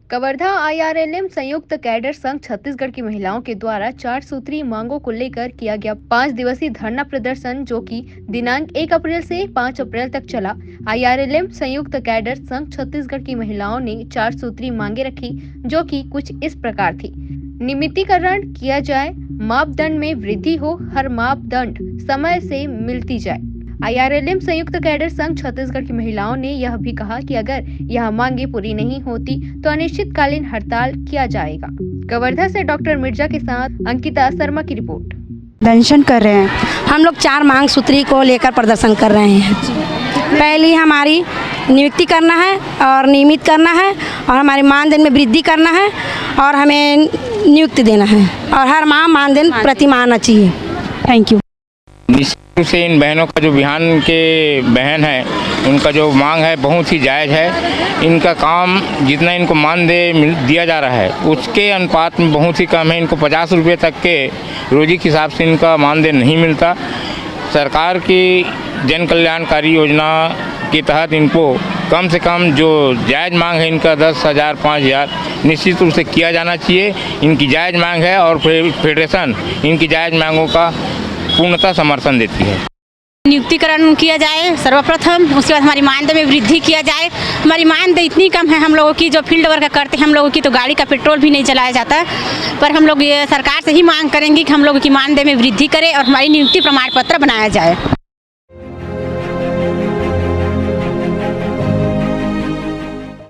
Kawardha IRLM संयुक्त cadre संघ छत्तीसगढ़ की महिलाओं के द्वारा 4 सूत्री मांगों को लेकर किया गया 5 दिवसीय धरना प्रदर्शन, जो कि दिनांक 1 अप्रैल से 5 अप्रैल तक चला। IRLM संयुक्त कैडर संघ छत्तीसगढ़ की महिलाओं ने 4 सूत्री मांगे रखी, जो कि कुछ इस प्रकार थी। नियमितीकरण किया जाए, मापदंड में वृद्धि हो, हर मापदंड समय से मिलती जाए। IRLM संयुक्त कैडर संघ छत्तीसगढ़ की महिलाओं ने यह भी कहा कि अगर यह मांगे पूरी नहीं होती तो अनिश्चितकालीन हड़ताल किया जाएगा। कवर्धा से डॉक्टर मिर्जा के साथ अंकिता शर्मा की रिपोर्ट। प्रदर्शन कर रहे हैं हम लोग 4 मांग सूत्री को लेकर प्रदर्शन कर रहे हैं। पहली हमारी नियुक्ति करना है और नियमित करना है, और हमारे मानदेन में वृद्धि करना है, और हमें नियुक्ति देना है, और हर माह मानदेन प्रति माह आना चाहिए। Thank you. निश्चित रूप से इन बहनों का जो बिहान के बहन है, उनका जो मांग है बहुत ही जायज़ है। इनका काम जितना इनको मानदेय दिया जा रहा है उसके अनुपात में बहुत ही कम है। इनको 50 रुपये तक के रोज़ी के हिसाब से इनका मानदेय नहीं मिलता। सरकार की जन कल्याणकारी योजना के तहत इनको कम से कम जो जायज़ मांग है इनका 10,000 5,000 निश्चित रूप से किया जाना चाहिए। इनकी जायज़ मांग है और फेडरेशन इनकी जायज़ मांगों का पूर्णतः समर्थन देती है। नियुक्तिकरण किया जाए सर्वप्रथम, उसके बाद हमारी मानदेय में वृद्धि किया जाए। हमारी मानदेय इतनी कम है हम लोगों की, जो फील्ड वर्क करते हैं हम लोगों की तो गाड़ी का पेट्रोल भी नहीं चलाया जाता। पर हम लोग ये सरकार से ही मांग करेंगे कि हम लोगों की मानदेय में वृद्धि करे और हमारी नियुक्ति प्रमाण पत्र बनाया जाए।